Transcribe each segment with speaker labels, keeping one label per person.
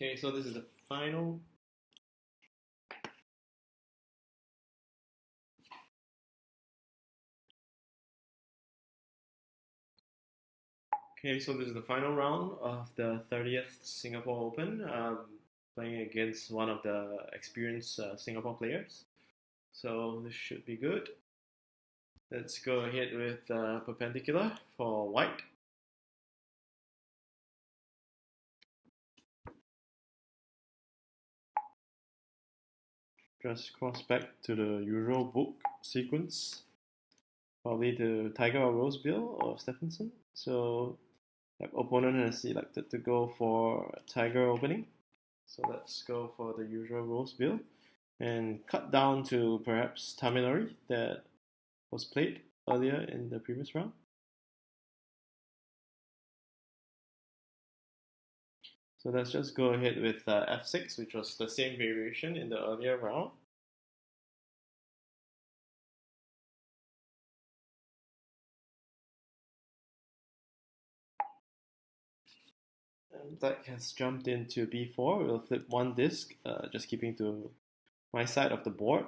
Speaker 1: Okay, so this is the final. Okay, so this is the final round of the 30th Singapore Open, playing against one of the experienced Singapore players. So this should be good. Let's go ahead with perpendicular for white. Just cross back to the usual book sequence, probably the Tiger or Rosebill or Stephenson. So the opponent has elected to go for Tiger opening. So let's go for the usual Rosebill and cut down to perhaps Taminori that was played earlier in the previous round. So let's just go ahead with f6, which was the same variation in the earlier round. And black has jumped into b4. We'll flip one disc, just keeping to my side of the board.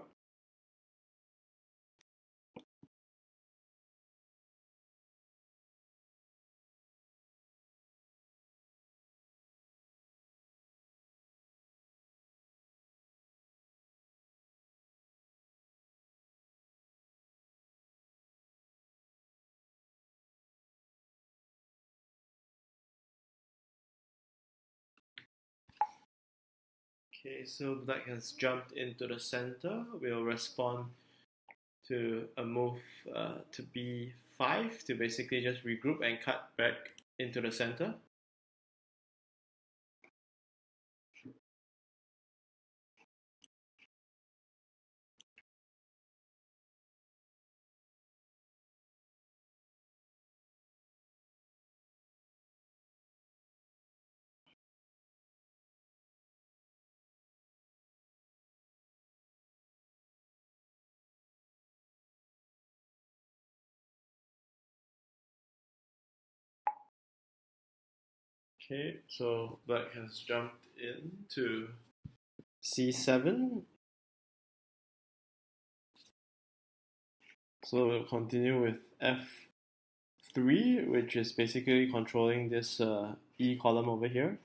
Speaker 1: Okay, so black has jumped into the center. We'll respond to a move to b5 to basically just regroup and cut back into the center. Okay, so black has jumped into c7. So we'll continue with f3, which is basically controlling this e column over here.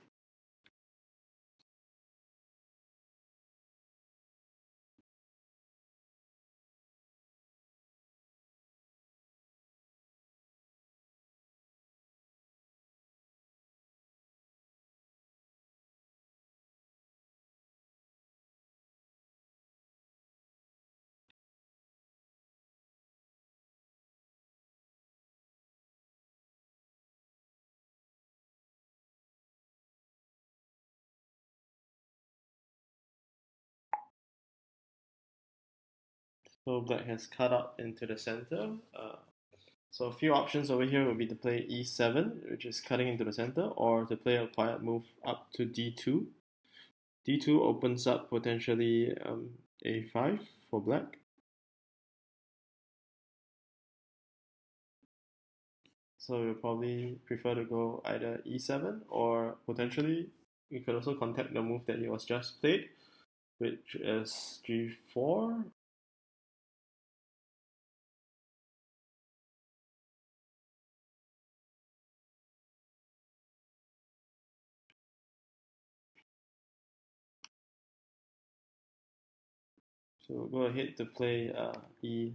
Speaker 1: So black has cut up into the center. So a few options over here would be to play e7, which is cutting into the center, or to play a quiet move up to d2. d2 opens up potentially a5 for black. So we'll probably prefer to go either e7, or potentially we could also contact the move that he was just played, which is g4. So we'll go ahead to play e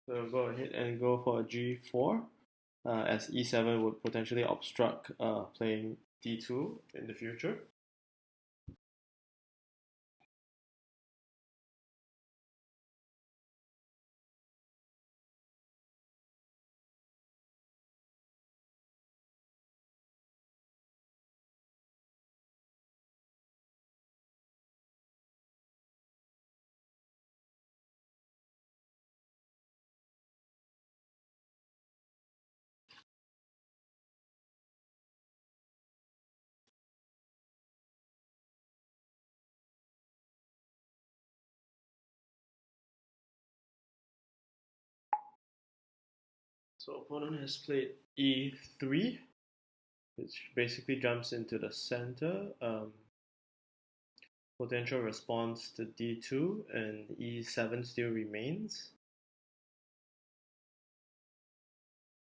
Speaker 1: So go ahead and go for g4, as e7 would potentially obstruct playing d2 in the future. So opponent has played e3, which basically jumps into the center. Potential response to d2 and e7 still remains.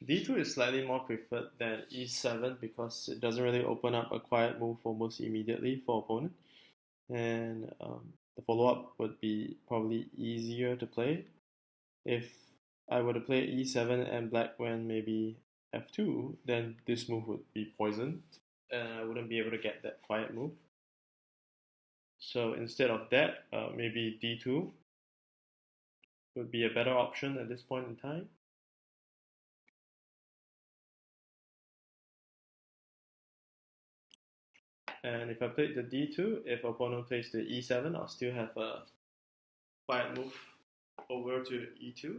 Speaker 1: d2 is slightly more preferred than e7 because it doesn't really open up a quiet move almost immediately for opponent, and the follow-up would be probably easier to play. If I were to play e7 and black went maybe f2, then this move would be poisoned and I wouldn't be able to get that quiet move. So instead of that, maybe d2 would be a better option at this point in time. And if I played the d2, if opponent plays the e7, I'll still have a quiet move over to e2.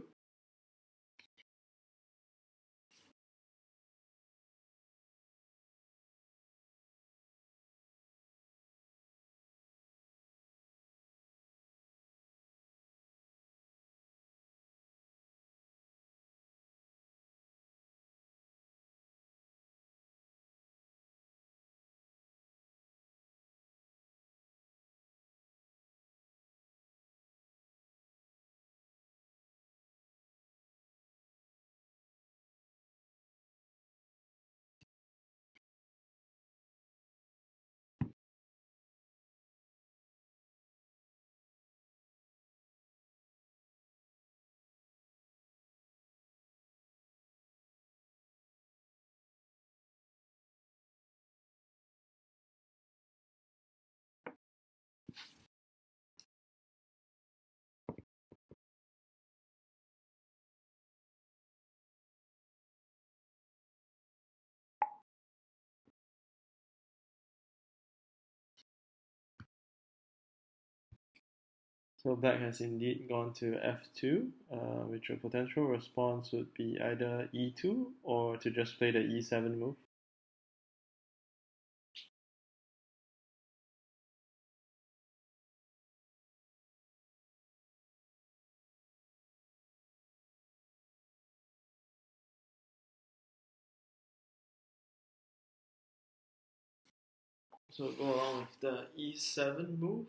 Speaker 1: So black has indeed gone to f2, which a potential response would be either e2 or to just play the e7 move. So go along with the e7 move.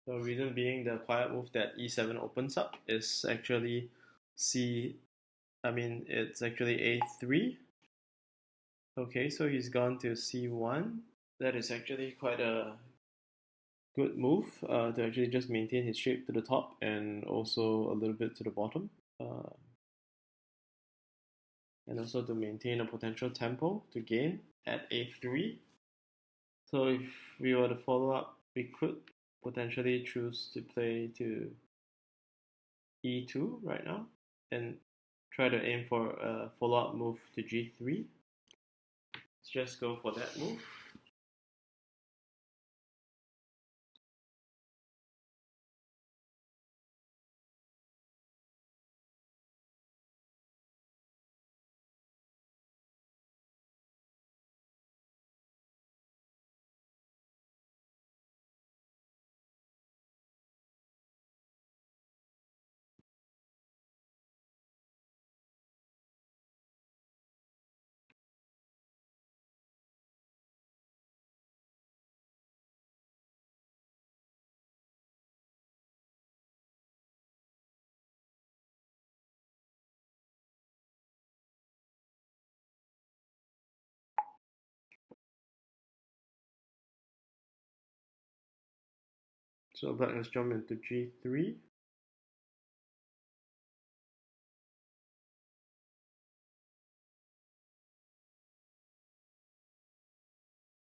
Speaker 1: The reason being the quiet move that e7 opens up is actually it's actually a3. Okay, so he's gone to c1. That is actually quite a good move to actually just maintain his shape to the top and also a little bit to the bottom. Uh, and also to maintain a potential tempo to gain at a3. So if we were to follow up, we could potentially choose to play to e2 right now and try to aim for a follow-up move to g3. Let's just go for that move. So black has jumped into g3.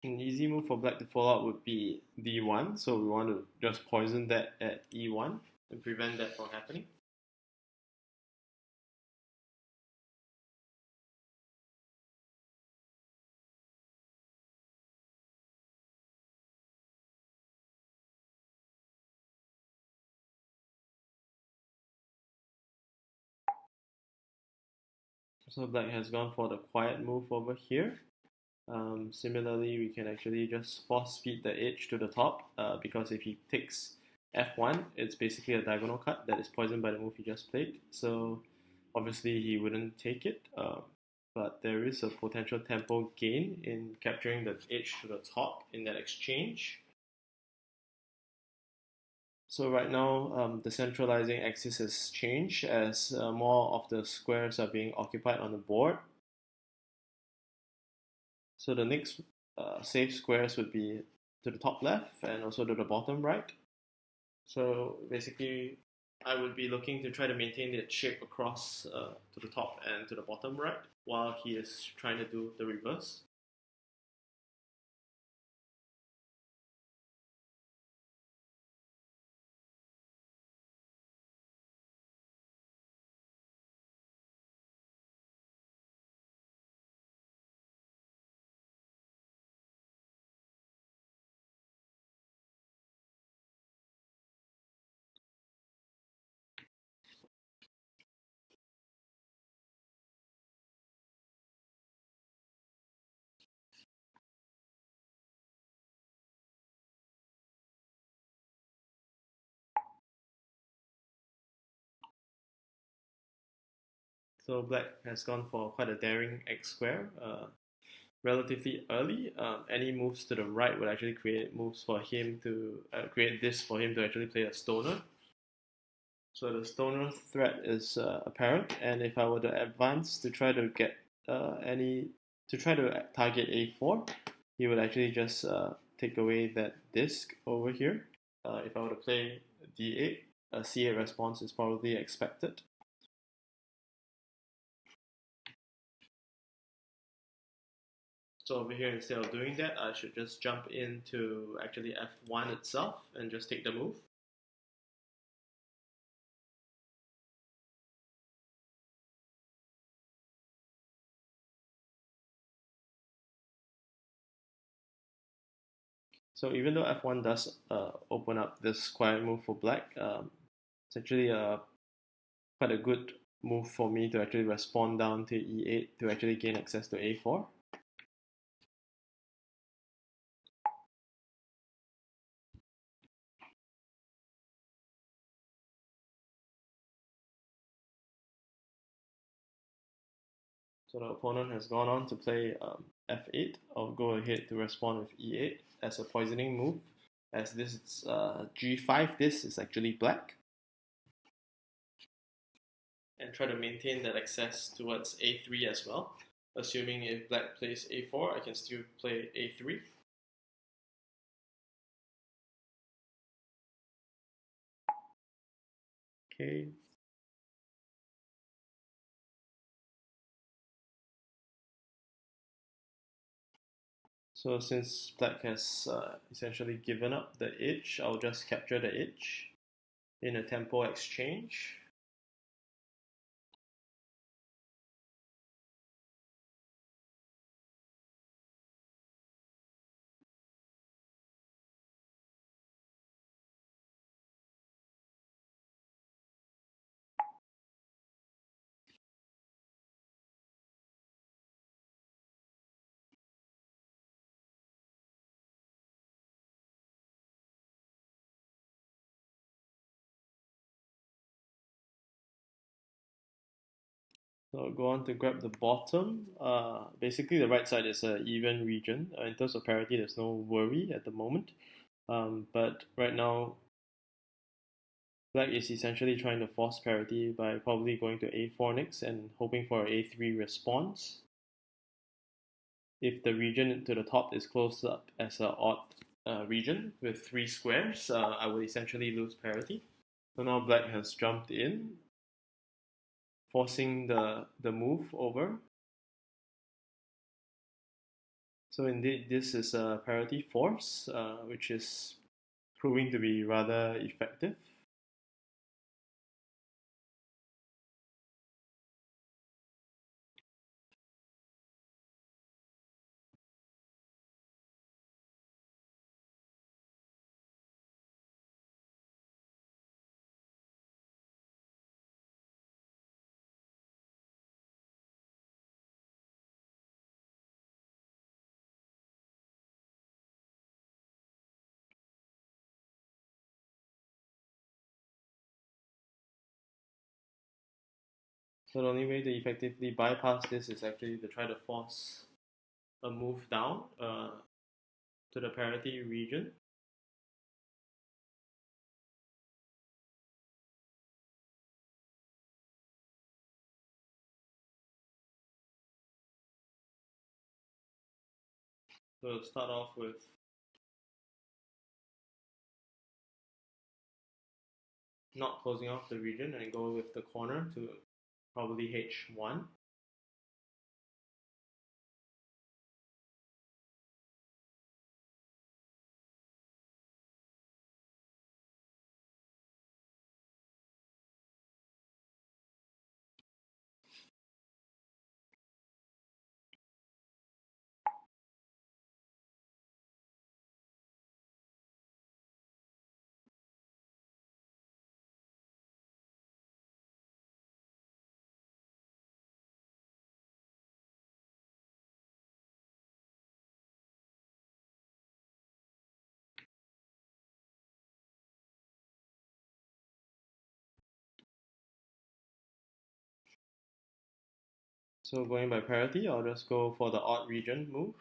Speaker 1: An easy move for black to follow up would be d1, so we want to just poison that at e1 and prevent that from happening. So black has gone for the quiet move over here. Similarly, we can actually just force feed the edge to the top because if he takes f1, it's basically a diagonal cut that is poisoned by the move he just played. So obviously he wouldn't take it, but there is a potential tempo gain in capturing the edge to the top in that exchange. So right now, the centralizing axis has changed as more of the squares are being occupied on the board. So the next safe squares would be to the top left and also to the bottom right. So basically, I would be looking to try to maintain that shape across to the top and to the bottom right while he is trying to do the reverse. So black has gone for quite a daring X square relatively early. Any moves to the right would actually create moves for him to create this for him to actually play a stoner. So the stoner threat is apparent, and if I were to advance to try to get to try to target a4, he would actually just take away that disc over here. If I were to play d8, a c8 response is probably expected. So over here, instead of doing that, I should just jump into actually f1 itself and just take the move. So even though f1 does open up this quiet move for black, it's actually quite a good move for me to actually respond down to e8 to actually gain access to a4. So the opponent has gone on to play f8. I'll go ahead to respond with e8 as a poisoning move. As this is g5, this is actually black. And try to maintain that access towards a3 as well. Assuming if black plays a4, I can still play a3. Okay. So since black has essentially given up the edge, I'll just capture the edge in a tempo exchange. So I'll go on to grab the bottom. Basically, the right side is an even region. In terms of parity, there's no worry at the moment. But right now, black is essentially trying to force parity by probably going to a4 next and hoping for an a3 response. If the region to the top is closed up as an odd region with 3 squares, I would essentially lose parity. So now black has jumped in, forcing the move over. So indeed, this is a parity force, which is proving to be rather effective. So the only way to effectively bypass this is actually to try to force a move down to the parity region. So start off with not closing off the region and go with the corner to probably H1. So going by parity, I'll just go for the odd region move.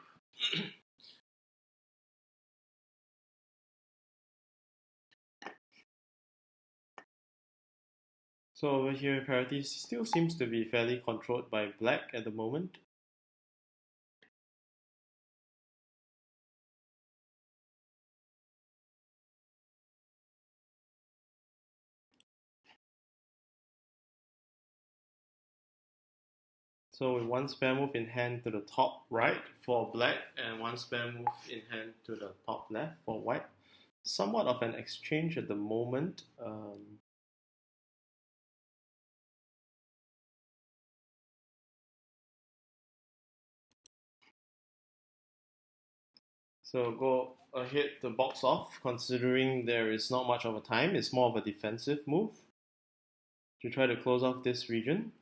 Speaker 1: So over here, parity still seems to be fairly controlled by black at the moment. So with one spare move in hand to the top right for black and one spare move in hand to the top left for white. Somewhat of an exchange at the moment. So go ahead to box off, considering there is not much of a time. It's more of a defensive move to try to close off this region.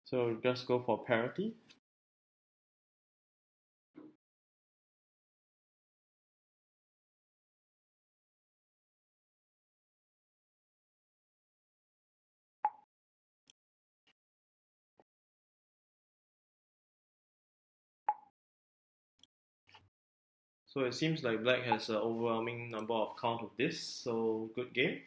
Speaker 1: So just go for parity. So it seems like black has an overwhelming number of count of this, so good game.